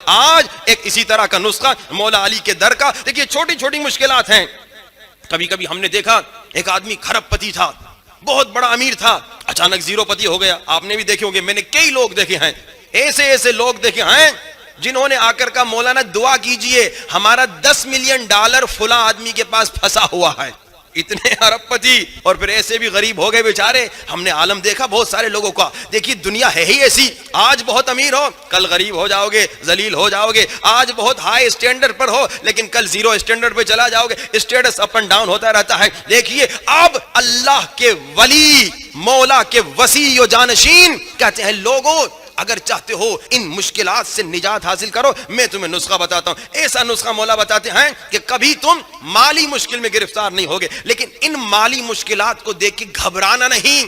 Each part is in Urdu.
آج ایک اسی طرح کا نسخہ مولا علی کے در کا. دیکھیے چھوٹی چھوٹی مشکلات ہیں. کبھی کبھی ہم نے دیکھا ایک آدمی کھرب پتی تھا, بہت بڑا امیر تھا, اچانک زیرو پتی ہو گیا. آپ نے بھی دیکھے ہوں گے, میں نے کئی لوگ دیکھے ہیں, ایسے لوگ دیکھے ہیں جنہوں نے آ کر کہا مولانا دعا کیجئے ہمارا $10 ملین فلاں آدمی کے پاس پھنسا ہوا ہے. اتنے ارب پتی, اور پھر ایسے بھی غریب ہو گئے بیچارے. ہم نے عالم دیکھا بہت سارے لوگوں کا. دیکھیے دنیا ہے ہی ایسی, آج بہت امیر ہو کل غریب ہو جاؤ گے, ذلیل ہو جاؤ گے. آج بہت ہائی اسٹینڈرڈ پر ہو لیکن کل زیرو اسٹینڈرڈ پہ چلا جاؤ گے. اسٹیٹس اپ اینڈ ڈاؤن ہوتا رہتا ہے. دیکھیے اب اللہ کے ولی, مولا کے وسیع و جانشین کہتے ہیں لوگوں اگر چاہتے ہو ان مشکلات سے نجات حاصل کرو, میں تمہیں نسخہ بتاتا ہوں. ایسا نسخہ مولا بتاتے ہیں کہ کبھی تم مالی مشکل میں گرفتار نہیں ہوگے, لیکن ان مالی مشکلات کو دیکھ کے گھبرانا نہیں.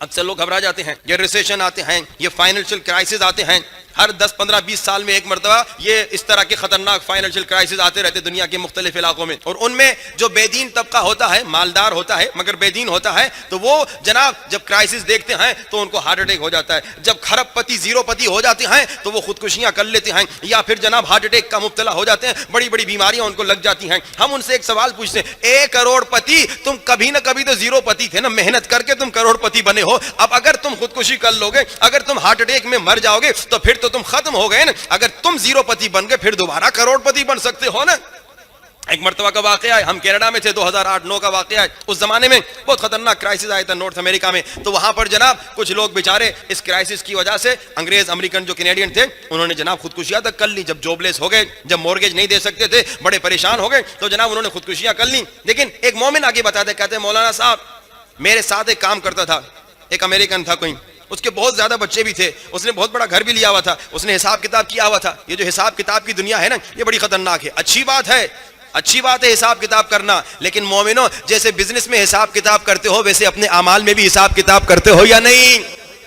اکثر لوگ گھبرا جاتے ہیں, یہ ریسیشن آتے ہیں, یہ فائنینشیل کرائسس آتے ہیں. ہر 10 15 20 سال میں ایک مرتبہ یہ اس طرح کے خطرناک فائنینشیل کرائسس آتے رہتے دنیا کے مختلف علاقوں میں. اور ان میں جو بے دین طبقہ ہوتا ہے, مالدار ہوتا ہے مگر بے دین ہوتا ہے, تو وہ جناب جب کرائسس دیکھتے ہیں تو ان کو ہارٹ اٹیک ہو جاتا ہے. جب کھرب پتی زیرو پتی ہو جاتے ہیں تو وہ خودکشیاں کر لیتے ہیں, یا پھر جناب ہارٹ اٹیک کا مبتلا ہو جاتے ہیں, بڑی بڑی بیماریاں ان کو لگ جاتی ہیں. ہم ان سے ایک سوال پوچھتے ہیں, 1 کروڑ پتی تم کبھی نہ کبھی تو زیرو پتی تھے نا, محنت کر کے تم کروڑ پتی بنے ہو. اب اگر تم خودکشی کر لو گے, اگر تم ہارٹ اٹیک میں مر جاؤ گے تو پھر تو تم ختم ہو گئے. اگر تم زیرو پتی بن گئے پھر دوبارہ کروڑ پتی بن سکتے ہو نا. ایک مرتبہ کا واقعہ ہے, ہم کینیڈا میں تھے, 2008-9 کا واقعہ ہے. اس زمانے میں بہت خطرناک کرائسس آیا تھا نارتھ امریکہ میں. تو وہاں پر جناب کچھ لوگ بیچارے اس کرائسس کی وجہ سے, انگریز امریکن جو کینیڈین تھے, انہوں نے جناب خودکشیاں تک کر لی. جب جاب لیس ہو گئے, جب مورگیج نہیں دے سکتے تھے, بڑے پریشان ہو گئے, تو جناب انہوں نے خودکشیاں کر لی. لیکن ایک مومن آگے بتاتے, کہتے ہیں مولانا صاحب میرے ساتھ ایک کام کرتا تھا, ایک امریکن تھا کوئی, اس کے بہت زیادہ بچے بھی تھے, اس نے بہت بڑا گھر بھی لیا ہوا تھا, اس نے حساب کتاب کیا ہوا تھا. یہ جو حساب کتاب کی دنیا ہے نا, یہ بڑی خطرناک ہے. اچھی بات ہے حساب کتاب کرنا, لیکن مومنوں جیسے بزنس میں حساب کتاب کرتے ہو ویسے اپنے اعمال میں بھی حساب کتاب کرتے ہو یا نہیں.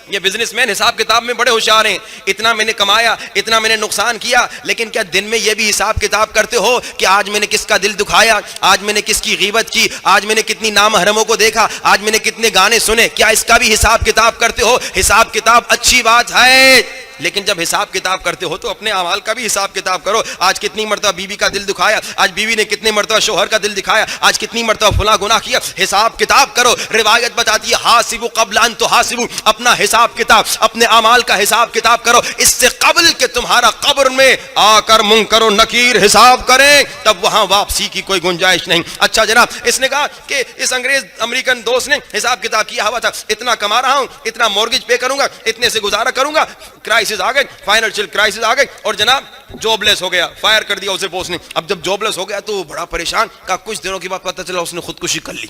یہ بزنس مین حساب کتاب میں بڑے ہوشیار ہیں, اتنا میں نے کمایا, اتنا میں نے نقصان کیا, لیکن کیا دن میں یہ بھی حساب کتاب کرتے ہو کہ آج میں نے کس کا دل دکھایا, آج میں نے کس کی غیبت کی, آج میں نے کتنی نامحرموں کو دیکھا, آج میں نے کتنے گانے سنے, کیا اس کا بھی حساب کتاب کرتے ہو؟ حساب کتاب اچھی بات ہے, لیکن جب حساب کتاب کرتے ہو تو اپنے اعمال کا بھی حساب کتاب کرو. آج کتنی مرتبہ بیوی کا دل دکھایا, آج بیوی نے کتنے مرتبہ شوہر کا دل دکھایا, آج کتنی مرتبہ فلاں گناہ کیا, حساب کتاب کرو. روایت بتاتی ہے حاسبوا قبل ان تحاسبوا, اپنا حساب کتاب, اپنے اعمال کا حساب کتاب کرو, اس سے قبل کہ تمہارا قبر میں آ کر منکر و نکیر حساب کریں, تب وہاں واپسی کی کوئی گنجائش نہیں. اچھا جناب, اس نے کہا کہ اس انگریز امریکن دوست نے حساب کتاب کیا ہوا تھا, اتنا کما رہا ہوں, اتنا مورگیج پے کروں گا, اتنے سے گزارا کروں گا. کرائسس آ گئے, فائنینشیل کرائسس آ گئے, اور جناب جاب لیس ہو گیا, فائر کر دیا اسے باس نے. اب جب جاب لیس ہو گیا تو بڑا پریشان, کہا کچھ دنوں کے بعد پتہ چلا اس نے خودکشی کر لی.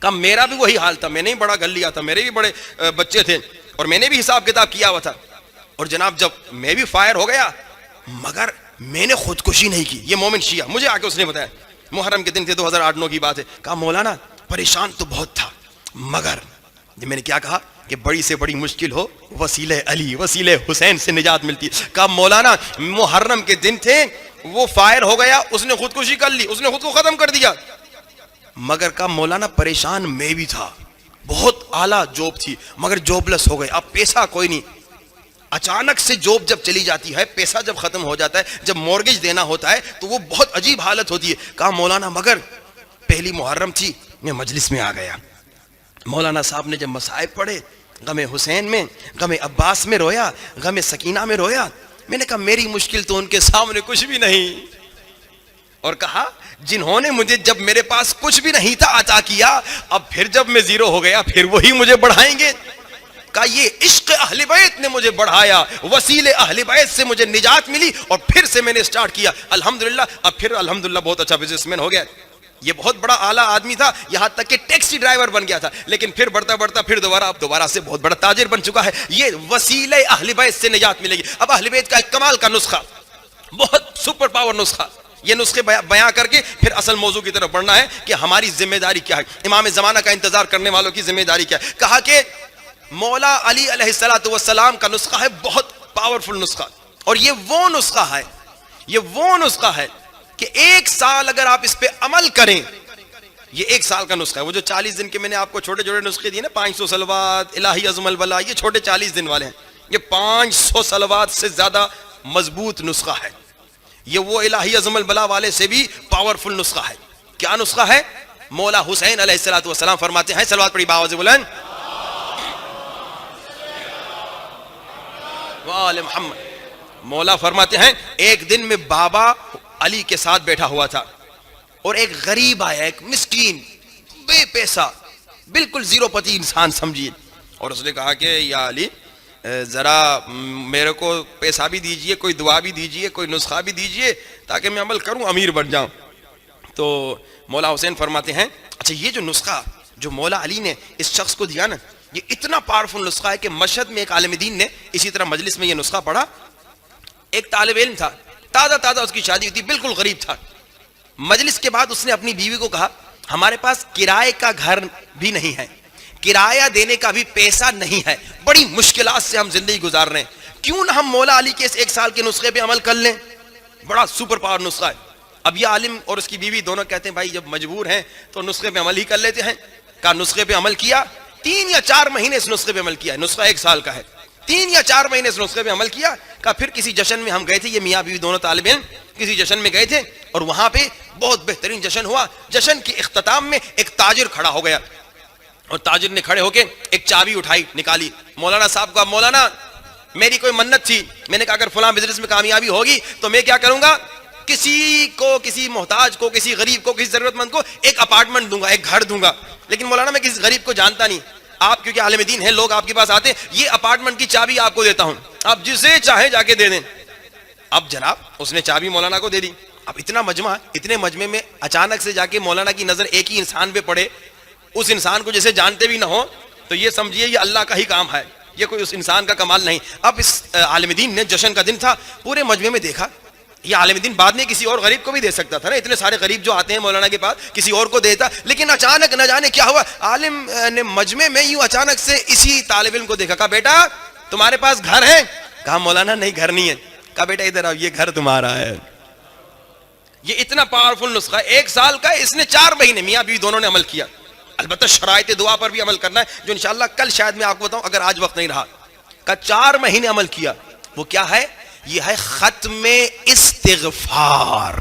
کہا میرا بھی وہی حال تھا, میں نے بھی بڑا گھر لیا تھا, میرے بھی بڑے بچے تھے, اور میں نے بھی حساب کتاب کیا ہوا تھا, اور جناب جب میں بھی فائر ہو گیا مگر میں نے خودکشی نہیں کی. یہ مومن شیعہ مجھے آ کے اس نے بتایا, محرم کے دن تھے, 2008-9 کی بات ہے. کہا مولانا پریشان تو بہت تھا, مگر میں نے کیا کہا کہ بڑی سے بڑی مشکل ہو وسیلہ علی, وسیلہ حسین سے نجات ملتی. کہا مولانا محرم کے دن تھے, وہ فائر ہو گیا, اس نے خودکشی کر لی, اس نے خود کو ختم کر دیا, مگر کہا مولانا پریشان میں بھی تھا, بہت اعلیٰ جاب تھی مگر جاب لیس ہو گئے, اب پیسہ کوئی نہیں. اچانک سے جاب جب چلی جاتی ہے, پیسہ جب ختم ہو جاتا ہے, جب مورگیج دینا ہوتا ہے تو وہ بہت عجیب حالت ہوتی ہے. کہا مولانا مگر پہلی محرم تھی, میں مجلس میں آ گیا, مولانا صاحب نے جب مصائب پڑھے, غم حسین میں, غم عباس میں رویا, غم سکینہ میں رویا, میں نے کہا میری مشکل تو ان کے سامنے کچھ بھی نہیں. اور کہا جنہوں نے مجھے جب میرے پاس کچھ بھی نہیں تھا عطا کیا, اب پھر جب میں زیرو ہو گیا پھر وہی مجھے بڑھائیں گے. کہا یہ عشق اہل بیت نے مجھے بڑھایا, وسیلے اہل بیت سے مجھے نجات ملی, اور پھر سے میں نے سٹارٹ کیا الحمدللہ. اب پھر الحمدللہ بہت اچھا بزنس مین ہو گیا. یہ بہت بڑا اعلیٰ آدمی تھا, یہاں تک کہ ٹیکسی ڈرائیور بن گیا تھا, لیکن پھر بڑھتا بڑھتا پھر دوبارہ سے بہت بڑا تاجر بن چکا ہے. یہ وسیلے اہل بیت سے نجات ملے گی. اب اہل بیت کا ایک کمال کا نسخہ, بہت سپر پاور نسخہ, یہ نسخے بیان کر کے پھر اصل موضوع کی طرف بڑھنا ہے کہ ہماری ذمہ داری کیا ہے, امام زمانہ کا انتظار کرنے والوں کی ذمہ داری کیا ہے. کہا کہ مولا علی علیہ السلام کا نسخہ ہے بہت پاورفل نسخہ, اور یہ وہ نسخہ ہے کہ 1 سال اگر آپ اس پہ عمل کریں, یہ 1 سال کا نسخہ ہے. وہ جو 40 دن کے میں نے آپ کو چھوٹے چھوٹے نسخے دیے نا, 500 صلوات, الہی عظم البلا, یہ چھوٹے 40 دن والے ہیں. یہ 500 صلوات سے زیادہ مضبوط نسخہ ہے. یہ وہ الہی عظم البلا والے سے بھی پاورفل نسخہ ہے. کیا نسخہ ہے؟ مولا حسین علیہ الصلوۃ والسلام فرماتے ہیں, صلوات پڑھی باواز بلند, وآل محمد. مولا فرماتے ہیں ایک دن میں بابا علی کے ساتھ بیٹھا ہوا تھا اور ایک غریب آیا, ایک مسکین بے پیسہ بالکل زیرو پتی انسان سمجھیے, اور اس نے کہا کہ یا علی ذرا میرے کو پیسہ بھی دیجئے, کوئی دعا بھی دیجئے, کوئی نسخہ بھی دیجئے تاکہ میں عمل کروں, امیر بن جاؤں. تو مولا حسین فرماتے ہیں اچھا یہ جو نسخہ جو مولا علی نے اس شخص کو دیا نا, یہ اتنا پاورفل نسخہ ہے کہ مشہد میں ایک عالم دین نے اسی طرح مجلس میں یہ نسخہ پڑھا. ایک طالب علم تھا, تازہ اس کی شادی ہوئی تھی, بالکل غریب تھا. مجلس کے بعد اس نے اپنی بیوی کو کہا ہمارے پاس کرائے کا گھر بھی نہیں ہے, کرایہ دینے کا بھی پیسہ نہیں ہے, بڑی مشکلات سے ہم زندگی گزار رہے ہیں, کیوں نہ ہم مولا علی کے اس 1 سال کے نسخے پہ عمل کر لیں, بڑا سپر پاور نسخہ ہے. اب یہ عالم اور اس کی بیوی دونوں کہتے ہیں بھائی جب مجبور ہیں تو نسخے پہ عمل ہی کر لیتے ہیں. کا نسخے پہ عمل کیا, 3 یا 4 مہینے اس نسخے پہ عمل کیا, نسخہ 1 سال کا ہے, 3 یا 4 مہینے اس نسخے پہ عمل کیا. کا پھر کسی جشن میں ہم گئے تھے, یہ میاں بیوی دونوں طالب علم کسی جشن میں گئے تھے اور وہاں پہ بہت بہترین جشن ہوا. جشن کے اختتام میں ایک تاجر کھڑا ہو گیا اور تاجر نے کھڑے ہو کے ایک چابی اٹھائی, نکالی, مولانا صاحب کو, مولانا میری کوئی منت تھی, میں نے کہا اگر فلاں بزنس میں کامیابی ہوگی تو میں کیا کروں گا, کسی کو, کسی محتاج کو, کسی غریب کو, کسی ضرورت مند کو ایک اپارٹمنٹ دوں گا, ایک گھر دوں گا. لیکن مولانا میں کسی غریب کو جانتا نہیں, آپ کیونکہ عالم دین ہیں, لوگ آپ کے پاس آتے ہیں, یہ اپارٹمنٹ کی چابی آپ کو دیتا ہوں, آپ جسے چاہے جا کے دے دیں. اب جناب اس نے چابی مولانا کو دے دی. اب اتنا مجمع, اتنے مجمع میں اچانک سے جا کے مولانا کی نظر ایک ہی انسان پہ پڑے, اس انسان کو جیسے جانتے بھی نہ ہو, تو یہ سمجھیے یہ اللہ کا ہی کام ہے, یہ کوئی اس انسان کا کمال نہیں. اب اس عالم دین نے, جشن کا دن تھا, پورے مجمع میں دیکھا یہ عالم دین بعد میں کسی اور غریب کو بھی دے سکتا تھا نا, اتنے سارے غریب جو آتے ہیں مولانا کے پاس کسی اور کو دیتا, لیکن اچانک نہ جانے کیا ہوا, عالم نے مجمع میں یوں اچانک سے اسی طالب علم کو دیکھا. کہا بیٹا تمہارے پاس گھر ہے؟ کہا مولانا نہیں گھر نہیں ہے. کہا بیٹا ادھر آؤ, یہ گھر تمہارا ہے. یہ اتنا پاورفل نسخہ 1 سال کا, اس نے 4 مہینے میاں بیوی دونوں نے عمل کیا. البتہ شرائط دعا پر بھی عمل کرنا ہے جو انشاءاللہ کل شاید میں آپ کو بتاؤں اگر آج وقت نہیں رہا. کہا 4 مہینے عمل کیا. وہ کیا ہے؟ یہ ہے ختم استغفار.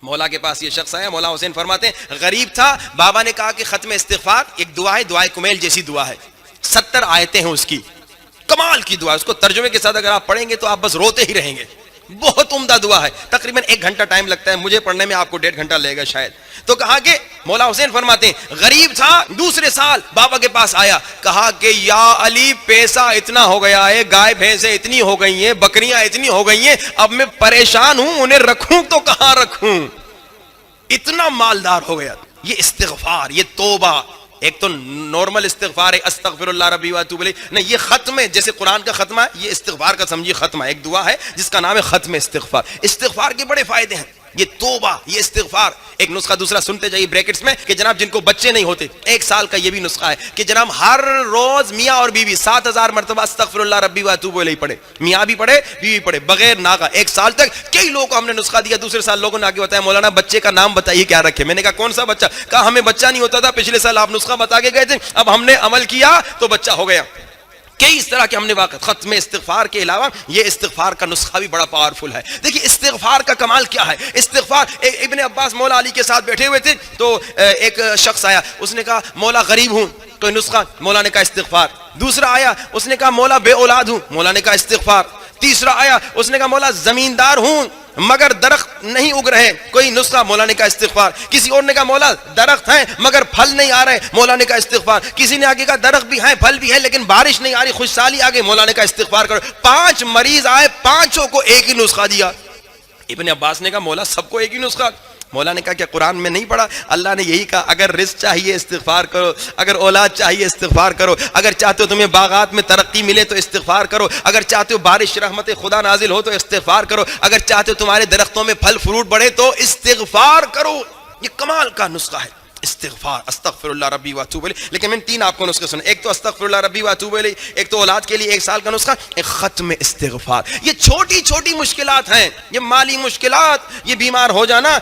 مولا کے پاس یہ شخص آیا, مولا حسین فرماتے ہیں غریب تھا, بابا نے کہا کہ ختم استغفار ایک دعا ہے, دعائے کمیل جیسی دعا ہے, 70 آیتیں ہیں اس کی, کمال کی دعا. اس کو ترجمے کے ساتھ اگر آپ پڑھیں گے تو آپ بس روتے ہی رہیں گے, بہت عمدہ دعا ہے. تقریباً 1 گھنٹہ ٹائم لگتا ہے, مجھے پڑھنے میں آپ کو 1.5 گھنٹہ لگے گا شاید. تو کہا کہ مولا حسین فرماتے ہیں غریب تھا, دوسرے سال بابا کے پاس آیا, کہا کہ یا علی پیسہ اتنا ہو گیا ہے, گائے بھینسیں اتنی ہو گئی ہیں, بکریاں اتنی ہو گئی ہیں, اب میں پریشان ہوں, انہیں رکھوں تو کہاں رکھوں, اتنا مالدار ہو گیا. یہ استغفار, یہ توبہ, ایک تو نارمل استغفار ہے استغفر اللہ ربی واتوب الیہ, نہیں یہ ختم ہے, جیسے قرآن کا ختمہ ہے, یہ استغفار کا سمجھیے ختمہ, ایک دعا ہے جس کا نام ہے ختم استغفار. استغفار کے بڑے فائدے ہیں, یہ توبہ, یہ استغفار. ایک نسخہ دوسرا سنتے جائیے بریکٹس میں کہ جناب جن کو بچے نہیں ہوتے 1 سال کا یہ بھی نسخہ ہے کہ جناب ہر روز میاں اور بیوی 7000 مرتبہ استغفر اللہ ربی واتوب الیہ پڑھے, میاں بھی پڑھے بیوی پڑھے بغیر ناغہ 1 سال تک. کئی لوگوں کو ہم نے نسخہ دیا, دوسرے سال لوگوں نے آگے بتایا مولانا بچے کا نام بتائیے کیا رکھے. میں نے کہا کون سا بچہ؟ کہا ہمیں بچہ نہیں ہوتا تھا, پچھلے سال آپ نسخہ بتا کے گئے تھے, اب ہم نے عمل کیا تو بچہ ہو گیا. کئی اس طرح کے ہم نے واقع. ختم استغفار کے علاوہ یہ استغفار کا نسخہ بھی بڑا پاورفل ہے. دیکھیے استغفار کا کمال کیا ہے. استغفار, ابن عباس مولا علی کے ساتھ بیٹھے ہوئے تھے تو ایک شخص آیا, اس نے کہا مولا غریب ہوں, تو نسخہ, مولا نے کہا استغفار. دوسرا آیا, اس نے کہا مولا بے اولاد ہوں, مولا نے کہا استغفار. تیسرا آیا, اس نے کہا مولا زمیندار ہوں مگر درخت نہیں اگ رہے, کوئی نسخہ, مولا نے کہا استغفار. کسی اور نے کہا مولا درخت ہیں مگر پھل نہیں آ رہے, مولا نے کہا استغفار. کسی نے آگے کہا درخت بھی ہیں پھل بھی ہے لیکن بارش نہیں آ رہی, خوشحالی آ گئی, مولا نے کہا استغفار کرو. 5 مریض آئے, 5 کو ایک ہی نسخہ دیا. ابن عباس نے کہا مولا سب کو ایک ہی نسخہ. مولا نے کہا کہ قرآن میں نہیں پڑھا, اللہ نے یہی کہا اگر رزق چاہیے استغفار کرو, اگر اولاد چاہیے استغفار کرو, اگر چاہتے ہو تمہیں باغات میں ترقی ملے تو استغفار کرو, اگر چاہتے ہو بارش رحمت خدا نازل ہو تو استغفار کرو, اگر چاہتے ہو تمہارے درختوں میں پھل فروٹ بڑھے تو استغفار کرو. یہ کمال کا نسخہ ہے استغفار, استغفر اللہ ربی واتوب الیہ. لیکن میں 3 آپ کو نسخے سنے, ایک تو استغفر اللہ ربی واتوب الیہ, ایک تو اولاد کے لیے 1 سال کا نسخہ, ایک ختم استغفار. یہ چھوٹی چھوٹی مشکلات ہیں, یہ مالی مشکلات, یہ بیمار ہو جانا,